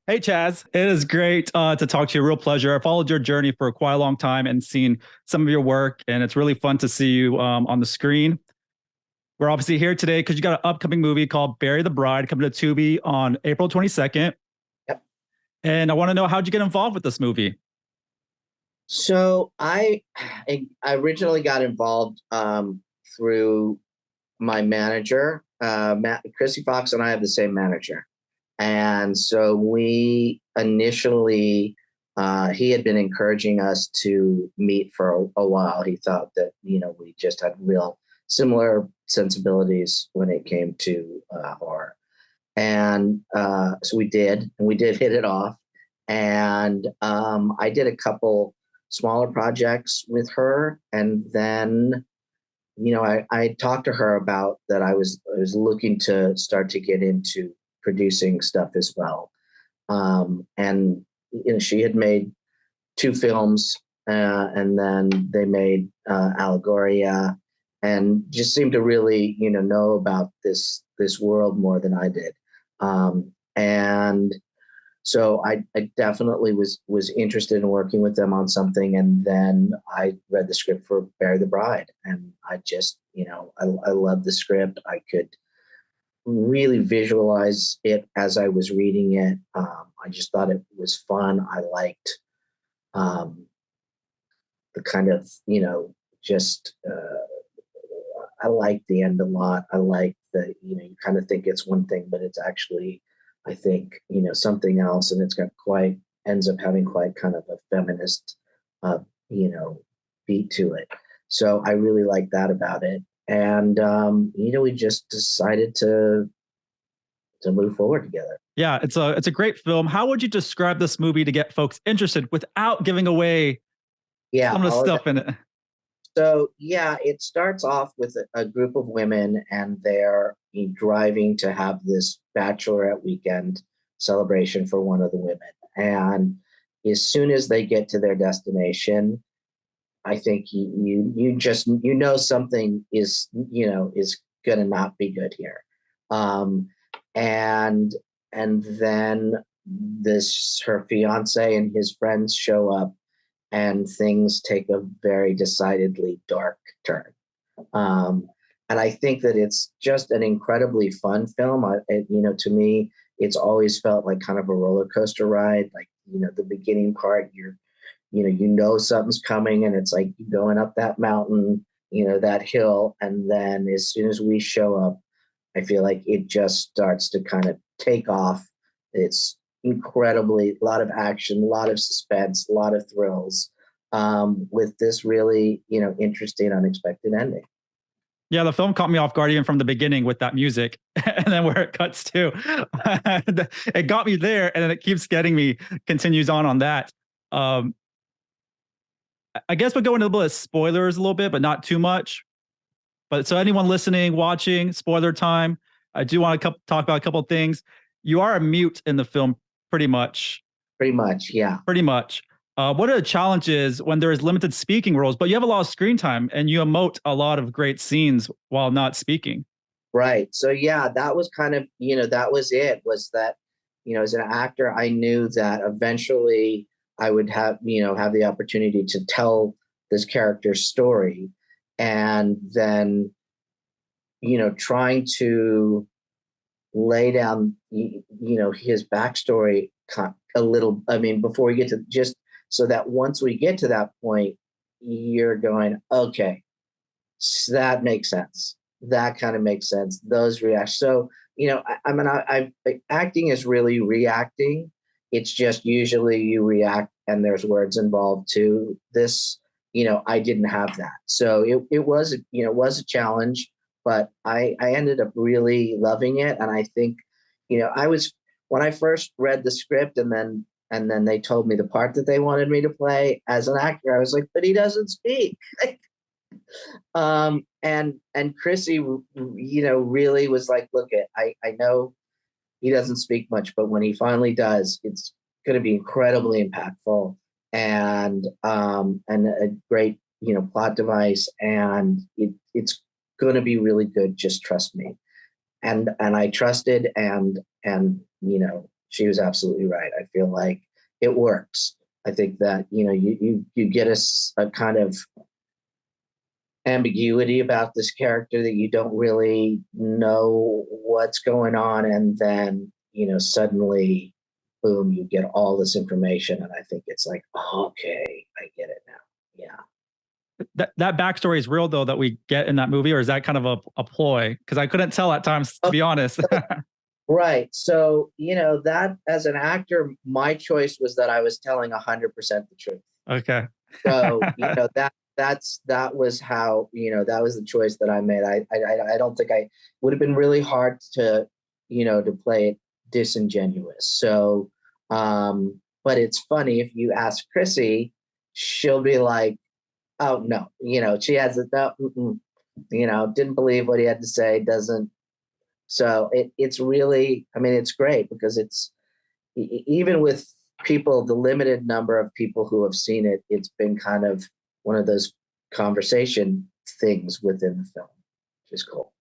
Hey, Chaz. It is great to talk to you. Real pleasure. I followed your journey for quite a long time and seen some of your work, and it's really fun to see you on the screen. We're obviously here today because you got an upcoming movie called Bury the Bride coming to Tubi on April 22nd. Yep. And I want to know, how'd you get involved with this movie? So I originally got involved through my manager, Chrissy Fox, and I have the same manager, and so we initially he had been encouraging us to meet for a while. He thought that we just had real similar sensibilities when it came to horror, and so we did hit it off. And I did a couple smaller projects with her, and then I talked to her about that. I was looking to start to get into producing stuff as well. And she had made two films, and then they made Allegoria, and just seemed to really know about this world more than I did. And so I definitely was interested in working with them on something, and then I read the script for Bury the Bride, and I just I loved the script. I could really visualize it as I was reading it. I just thought it was fun. I liked um, the kind of just I like the end a lot. I like that you kind of think it's one thing, but it's actually I think something else, and it's got quite ends up having quite kind of a feminist uh, you know beat to it. So I really like that about it, and we just decided to move forward together. Yeah, it's a great film. How would you describe this movie to get folks interested without giving away Yeah, some of the all of stuff in it? So yeah, it starts off with a group of women, and they're driving to have this bachelorette weekend celebration for one of the women. And as soon as they get to their destination, I think you just something is gonna not be good here. Um, and then this her fiance and his friends show up, and things take a very decidedly dark turn. Um, and I think that it's just an incredibly fun film. To me, it's always felt like kind of a roller coaster ride. Like the beginning part, something's coming, and it's like going up that mountain, that hill, and then as soon as we show up, I feel like it just starts to kind of take off. It's incredibly a lot of action, a lot of suspense, a lot of thrills, with this really interesting, unexpected ending. Yeah, the film caught me off guard even from the beginning with that music, and then where it cuts to, it got me there, and then it keeps getting me. Continues on that. Um, I guess we'll go into a little bit of spoilers a little bit, but not too much. But so anyone listening, watching, spoiler time. I do want to talk about a couple of things. You are a mute in the film, pretty much. Pretty much, yeah. Pretty much. What are the challenges when there is limited speaking roles, but you have a lot of screen time and you emote a lot of great scenes while not speaking? Right. So yeah, that was kind of, that was it, was that, as an actor, I knew that eventually I would have the opportunity to tell this character's story. And then, trying to lay down, his backstory a little, I mean, before we get to just so that once we get to that point, you're going, okay, so that makes sense. That kind of makes sense. Those react. So, acting is really reacting. It's just usually you react and there's words involved too. This, I didn't have that. So it was a challenge, but I ended up really loving it. And I think, I was, when I first read the script, and then they told me the part that they wanted me to play as an actor, I was like, but he doesn't speak. And Chrissy, really was like, look, I know he doesn't speak much, but when he finally does, it's going to be incredibly impactful, and a great plot device, and it's going to be really good. Just trust me. And I trusted, and she was absolutely right. I feel like it works. I think that, you get a kind of ambiguity about this character that you don't really know what's going on, and then suddenly, boom, you get all this information, and I think it's like, oh, okay, I get it now. Yeah. That backstory is real though that we get in that movie, or is that kind of a ploy? Because I couldn't tell at times, to be honest. Right. So, that as an actor, my choice was that I was telling 100% the truth. Okay. So, that was how, that was the choice that I made. I don't think I would have been really hard to, to play it disingenuous. So, but it's funny, if you ask Chrissy, she'll be like, oh no, she has it, no, didn't believe what he had to say, doesn't. So it's really, I mean, it's great because it's, even with people, the limited number of people who have seen it, it's been kind of one of those conversation things within the film, which is cool.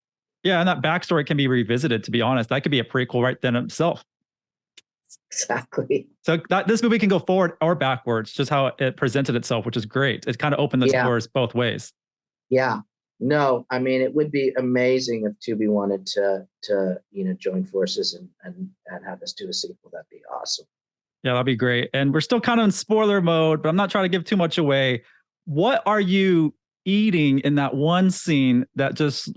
Yeah, and that backstory can be revisited, to be honest. That could be a prequel right then itself. Exactly. So this movie can go forward or backwards, just how it presented itself, which is great. It kind of opened the doors both ways. Yeah. No, I mean, it would be amazing if Tubi wanted to join forces and have us do a sequel. That'd be awesome. Yeah, that'd be great. And we're still kind of in spoiler mode, but I'm not trying to give too much away. What are you eating in that one scene that just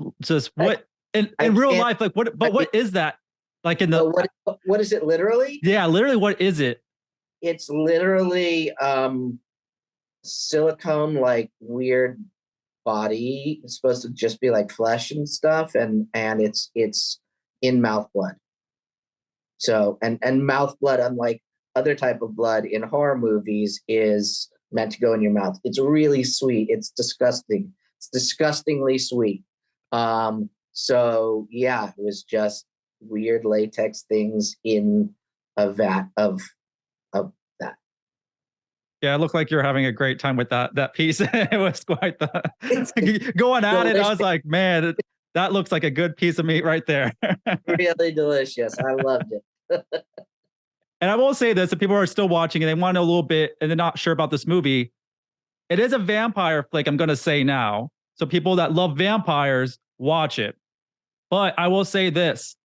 what in real life, like what is that? Like in the what is it literally? Yeah, literally, what is it? It's literally silicone, like weird body. It's supposed to just be like flesh and stuff, and it's in mouth blood. So and mouth blood, unlike other type of blood in horror movies, is meant to go in your mouth. It's really sweet. It's disgusting. It's disgustingly sweet. So yeah, it was just weird latex things in a vat of that. Yeah, it looked like you're having a great time with that piece. It was quite the going at it. I was like, man, that looks like a good piece of meat right there. Really delicious. I loved it. And I will say this: if people are still watching and they want to know a little bit and they're not sure about this movie, it is a vampire flick. I'm going to say now, so people that love vampires, watch it. But I will say this: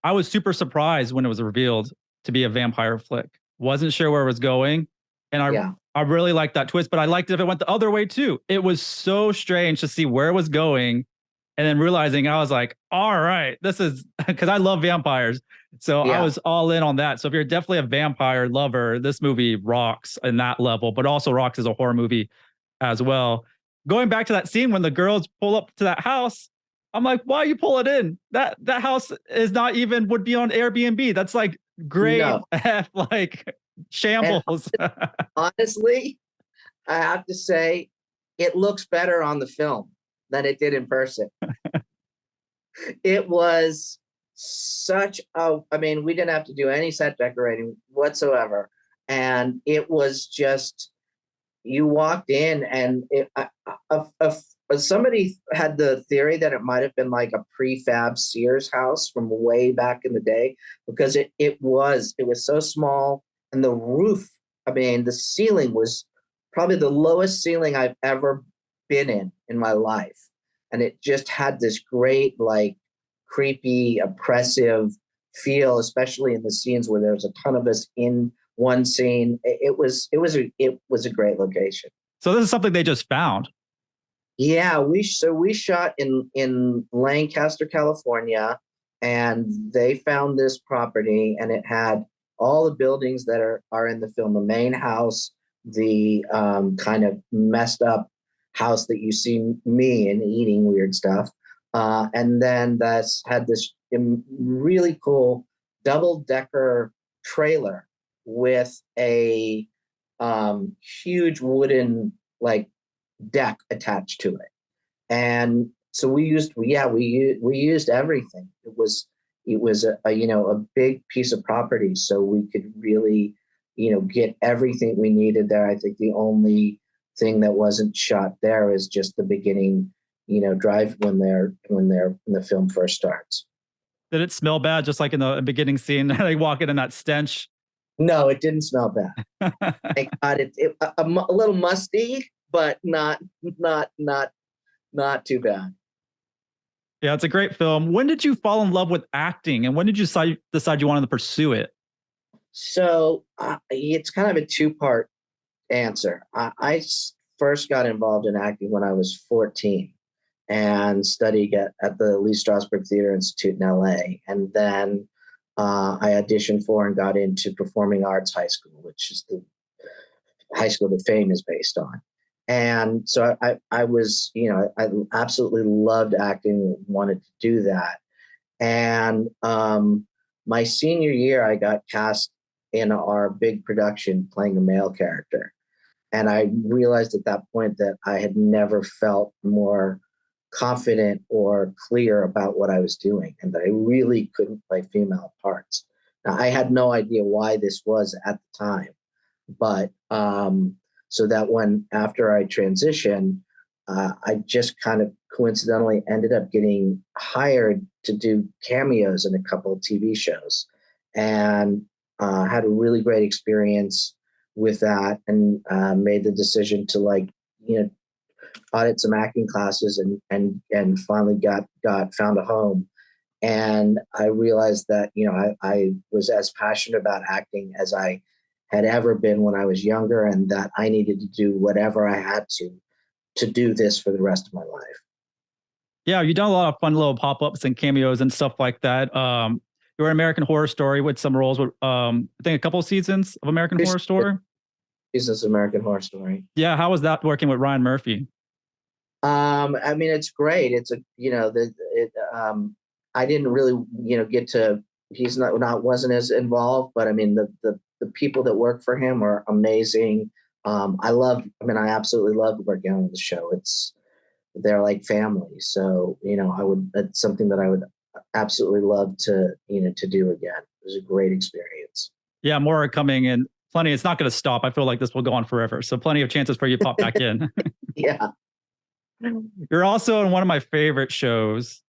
I was super surprised when it was revealed to be a vampire flick. Wasn't sure where it was going, and I really liked that twist. But I liked it if it went the other way too. It was so strange to see where it was going, and then realizing I was like, all right, this is because I love vampires. So I was all in on that. So if you're definitely a vampire lover, this movie rocks in that level, but also rocks as a horror movie as well. Going back to that scene when the girls pull up to that house, I'm like, why you pull it in? That house is not even would be on Airbnb. That's like great, like shambles. Honestly, I have to say, it looks better on the film than it did in person. It was such I mean, we didn't have to do any set decorating whatsoever. And it was just, you walked in and somebody had the theory that it might have been like a prefab Sears house from way back in the day, because it was so small, and the roof, I mean, the ceiling was probably the lowest ceiling I've ever been in my life. And it just had this great, like, creepy, oppressive feel, especially in the scenes where there's a ton of us in one scene. It was a great location. So this is something they just found. Yeah, we shot in Lancaster, California, and they found this property, and it had all the buildings that are in the film: the main house, the kind of messed up house that you see me in eating weird stuff, and then that's had this really cool double-decker trailer with a huge wooden, like, deck attached to it. And so we used everything. It was a big piece of property, so we could really get everything we needed there. I think the only thing that wasn't shot there is just the beginning drive when the film first starts. Did it smell bad, just like in the beginning scene? They walk in that stench. No, it didn't smell bad. Thank God. A little musty, but not too bad. Yeah, it's a great film. When did you fall in love with acting, and when did you decide you wanted to pursue it? So it's kind of a two-part answer. First got involved in acting when I was 14 and studied at the Lee Strasberg Theater Institute in LA. And then I auditioned for and got into Performing Arts High School, which is the high school that Fame is based on. And so I was, I absolutely loved acting, wanted to do that. And my senior year, I got cast in our big production playing a male character. And I realized at that point that I had never felt more confident or clear about what I was doing, and that I really couldn't play female parts. Now, I had no idea why this was at the time, but so that when after I transitioned, I just kind of coincidentally ended up getting hired to do cameos in a couple of TV shows, and had a really great experience with that, and made the decision to audit some acting classes, and finally got found a home. And I realized that I was as passionate about acting as I had ever been when I was younger, and that I needed to do whatever I had to do this for the rest of my life. Yeah, you've done a lot of fun little pop-ups and cameos and stuff like that. You were in American Horror Story with some roles with I think a couple of seasons of American Horror Story. This American Horror Story. Yeah, how was that working with Ryan Murphy? I mean, it's great. It's I didn't really, get to, he's not wasn't as involved, but I mean, the people that work for him are amazing. I absolutely loved working on the show. They're like family. So, it's something that I would absolutely love to do again. It was a great experience. Yeah, more are coming and plenty. It's not going to stop. I feel like this will go on forever. So plenty of chances for you to pop back in. Yeah. You're also in one of my favorite shows,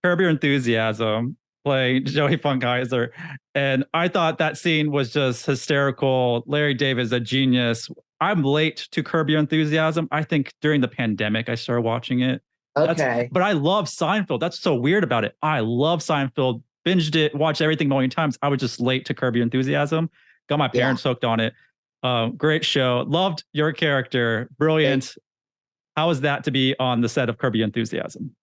Curb Your Enthusiasm, playing Joey Funkheiser. And I thought that scene was just hysterical. Larry David is a genius. I'm late to Curb Your Enthusiasm. I think during the pandemic, I started watching it. Okay. But I love Seinfeld. That's so weird about it. I love Seinfeld, binged it, watched everything a million times. I was just late to Curb Your Enthusiasm. Got my parents hooked on it. Great show. Loved your character. Brilliant. How was that to be on the set of Curb Your Enthusiasm?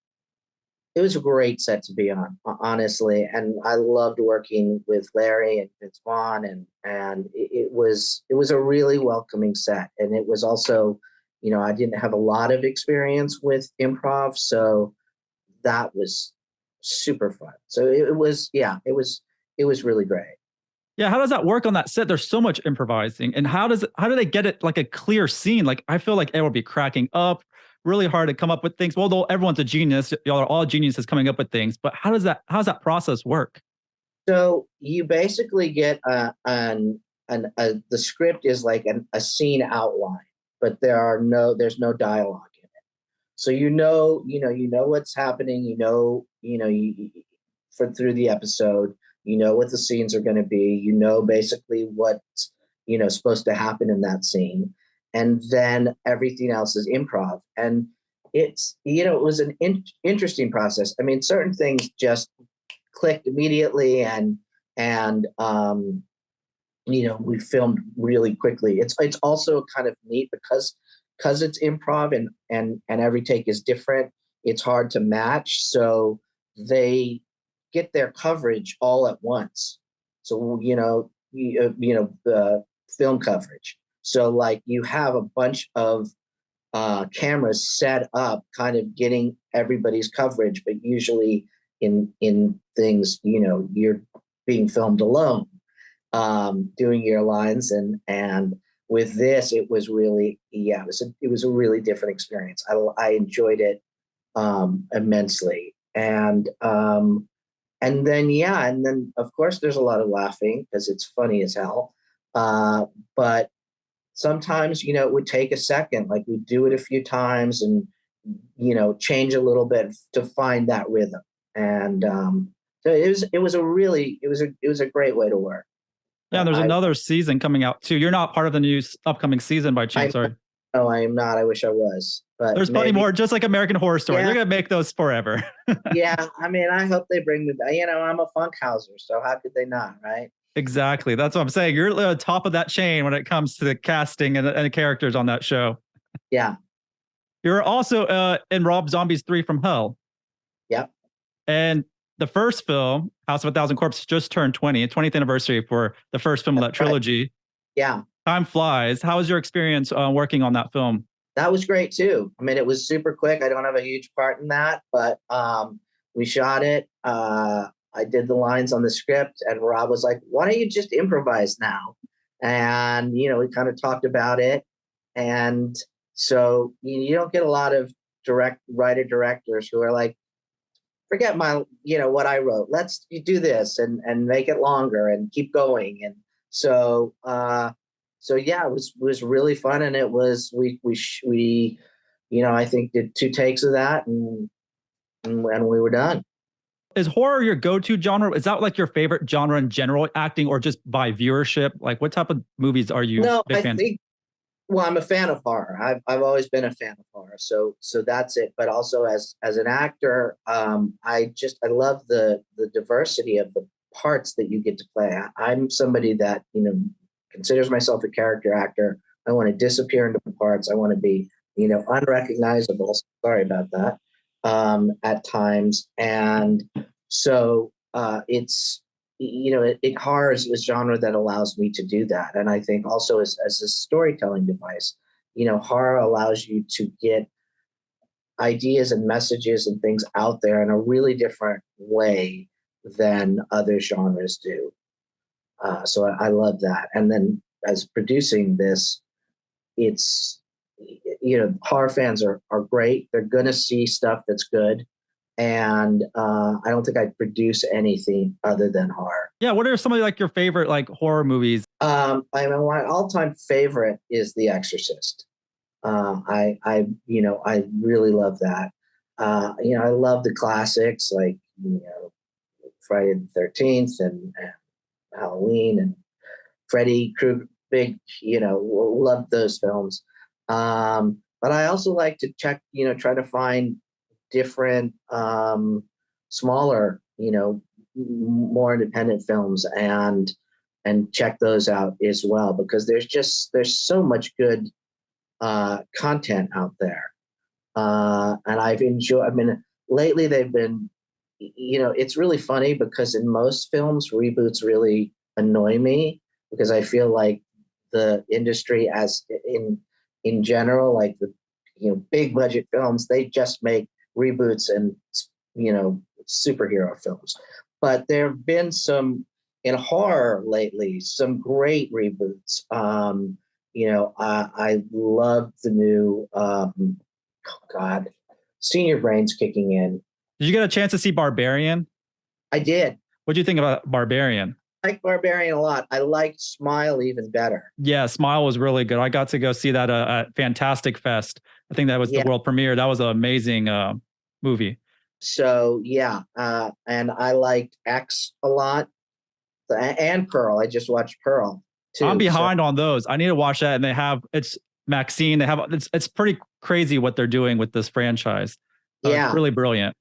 It was a great set to be on, honestly, and I loved working with Larry and Vince Vaughn, and it was a really welcoming set. And it was also, I didn't have a lot of experience with improv, so that was super fun. So it was really great. Yeah, how does that work on that set? There's so much improvising, and how do they get it like a clear scene? Like I feel like everyone will be cracking up, really hard to come up with things. Well, though everyone's a genius, y'all are all geniuses coming up with things. But how does that process work? So you basically get the script is like a scene outline, but there's no dialogue in it. So what's happening. For through the episode, what the scenes are going to be. Basically what's supposed to happen in that scene, and then everything else is improv. And it's it was an interesting process. I mean, certain things just clicked immediately, and we filmed really quickly. It's also kind of neat because it's improv, and every take is different. It's hard to match, so they get their coverage all at once. So the film coverage. So like you have a bunch of cameras set up, kind of getting everybody's coverage, but usually in things, you're being filmed alone, doing your lines, and with this, it was really, it was a really different experience. I enjoyed it immensely, and then of course there's a lot of laughing because it's funny as hell, but sometimes it would take a second. Like we do it a few times and change a little bit to find that rhythm. And So it was a great way to work. Yeah, and there's I another season coming out too. You're not part of the new upcoming season by chance, I are you? no, I am not. I wish I was, but There's plenty maybe. more, just like American Horror Story. Yeah, They're gonna make those forever. yeah. I mean, I hope they bring me back. I'm a Funkhauser, so how could they not, right? Exactly. That's what I'm saying. You're the top of that chain when it comes to the casting and the characters on that show. Yeah. You're also in Rob Zombie's Three from Hell. Yep. And the first film, House of a Thousand Corpses, just turned 20th anniversary for the first film of that That's right. trilogy. Yeah. Time flies. How was your experience working on that film? That was great too. I mean, it was super quick. I don't have a huge part in that, but we shot it. I did the lines on the script, and Rob was like, "Why don't you just improvise now?" And we kind of talked about it, and so you don't get a lot of writer directors who are like, "Forget my what I wrote. Let's do this and make it longer and keep going." And so yeah, it was really fun, and it was we I think did 2 takes of that, and we were done. Is horror your go-to genre? Is that like your favorite genre in general, acting or just by viewership? Like what type of movies are you No, big I fan? think. Well, I'm a fan of horror. I've always been a fan of horror. So that's it. But also as an actor, I love the diversity of the parts that you get to play. I'm somebody that considers myself a character actor. I want to disappear into parts. I want to be unrecognizable. Sorry about that. At times, and so it's horror is a genre that allows me to do that, and I think also as a storytelling device, horror allows you to get ideas and messages and things out there in a really different way than other genres do. So I love that, and then as producing this, it's horror fans are great. They're gonna see stuff that's good, and I don't think I'd produce anything other than horror. Yeah, what are some of like your favorite like horror movies? I mean, my all-time favorite is The Exorcist. I really love that. I love the classics like Friday the 13th and Halloween and Freddy Krueger. Big, love those films. But I also like to check, try to find different, smaller, more independent films and check those out as well, because there's so much good content out there. And I mean, lately they've been, it's really funny because in most films, reboots really annoy me because I feel like the industry as in general, like the big budget films, they just make reboots and superhero films. But there have been some in horror lately, some great reboots. I love the new God, Senior Brain's kicking in. Did you get a chance to see Barbarian? I did. What do you think about Barbarian? I like Barbarian a lot. I liked Smile even better. Yeah, Smile was really good. I got to go see that at Fantastic Fest. I think that was the Yeah. world premiere. That was an amazing movie. So yeah, and I liked X a lot, and Pearl. I just watched Pearl too. I'm behind on those. I need to watch that. And they have it's Maxine. They have it's pretty crazy what they're doing with this franchise. Yeah, it's really brilliant.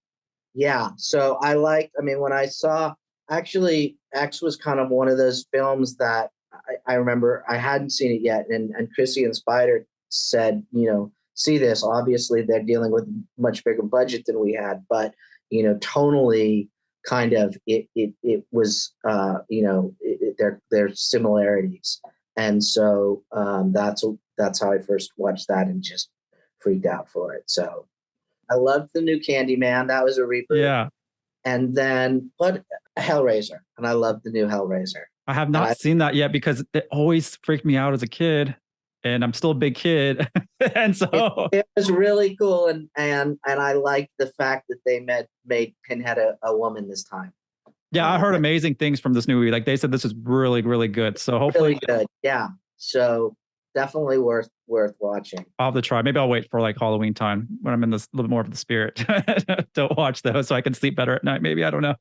yeah. So I mean, when I saw, actually, X was kind of one of those films that I remember I hadn't seen it yet, and Chrissy and Spider said, see this. Obviously, they're dealing with much bigger budget than we had, but tonally, kind of it was their similarities, and so that's how I first watched that and just freaked out for it. So I loved the new Candyman. That was a reboot. Yeah. And then Hellraiser, and I loved the new Hellraiser. I have not seen that yet because it always freaked me out as a kid, and I'm still a big kid, and so it was really cool, and I liked the fact that they made Pinhead a woman this time. Yeah, I heard amazing things from this new movie. Like they said, this is really, really good. So hopefully, really good. Yeah, so definitely worth watching. I'll have to try. Maybe I'll wait for like Halloween time when I'm in this little bit more of the spirit to watch those, so I can sleep better at night. Maybe, I don't know.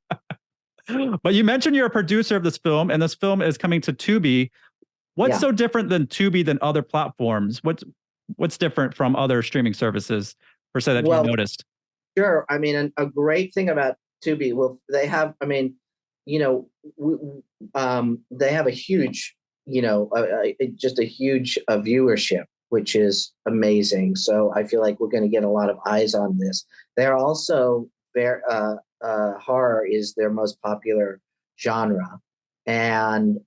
But you mentioned you're a producer of this film, and this film is coming to Tubi. What's Yeah. so different than Tubi than other platforms? What's different from other streaming services per se that you Well, noticed? sure. I mean, a great thing about Tubi, well, they have, I mean, you know, they have a huge, just a huge viewership, which is amazing. So I feel like we're going to get a lot of eyes on this. They're also very, horror is their most popular genre, and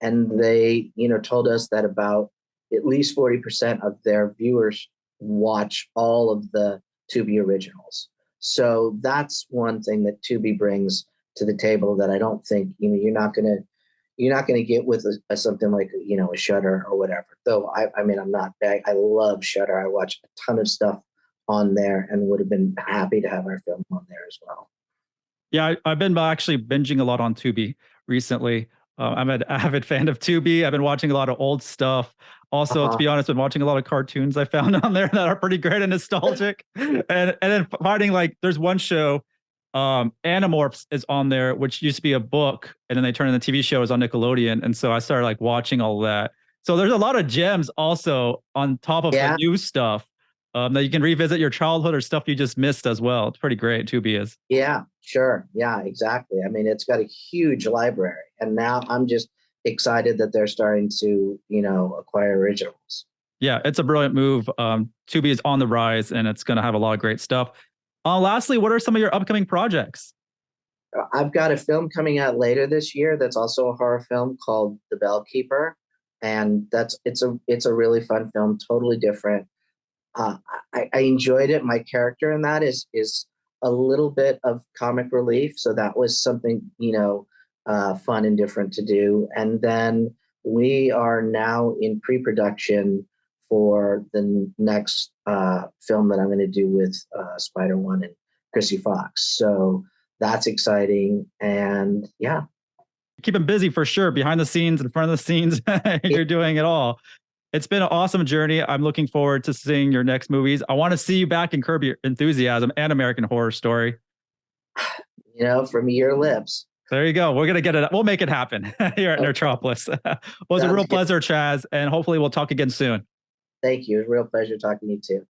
they, told us that about at least 40% of their viewers watch all of the Tubi originals. So that's one thing that Tubi brings to the table that I don't think you're not gonna get with something like a Shutter or whatever. Though I mean I'm not bad. I love Shutter. I watch a ton of stuff on there and would have been happy to have our film on there as well. Yeah, I've been actually binging a lot on Tubi recently. I'm an avid fan of Tubi. I've been watching a lot of old stuff. Also, to Uh-huh. be honest, been watching a lot of cartoons I found on there that are pretty great and nostalgic. And then finding like there's one show, Animorphs is on there, which used to be a book, and then they turned into the TV show is on Nickelodeon. And so I started like watching all that. So there's a lot of gems also on top of the Yeah, new stuff that you can revisit your childhood or stuff you just missed as well. It's pretty great. Tubi is. yeah, sure. Yeah, exactly. I mean, it's got a huge library, and now I'm just excited that they're starting to, acquire originals. Yeah, it's a brilliant move. Tubi is on the rise, and it's going to have a lot of great stuff. Lastly, what are some of your upcoming projects? I've got a film coming out later this year that's also a horror film called The Bellkeeper, and it's a really fun film, totally different. Uh, I enjoyed it. My character in that is a little bit of comic relief, so that was something fun and different to do. And then we are now in pre-production for the next film that I'm going to do with Spider One and Chrissy Fox. So that's exciting, and yeah, Keep them busy for sure, behind the scenes, in front of the scenes. You're doing it all. It's been an awesome journey. I'm looking forward to seeing your next movies. I want to see you back in Curb Your Enthusiasm and American Horror Story. from your lips. There you go. We're gonna get it. We'll make it happen here at Okay, Nerdtropolis. Well, it was a sounds real good. pleasure, Chaz, and hopefully we'll talk again soon. Thank you. It was a real pleasure talking to you too.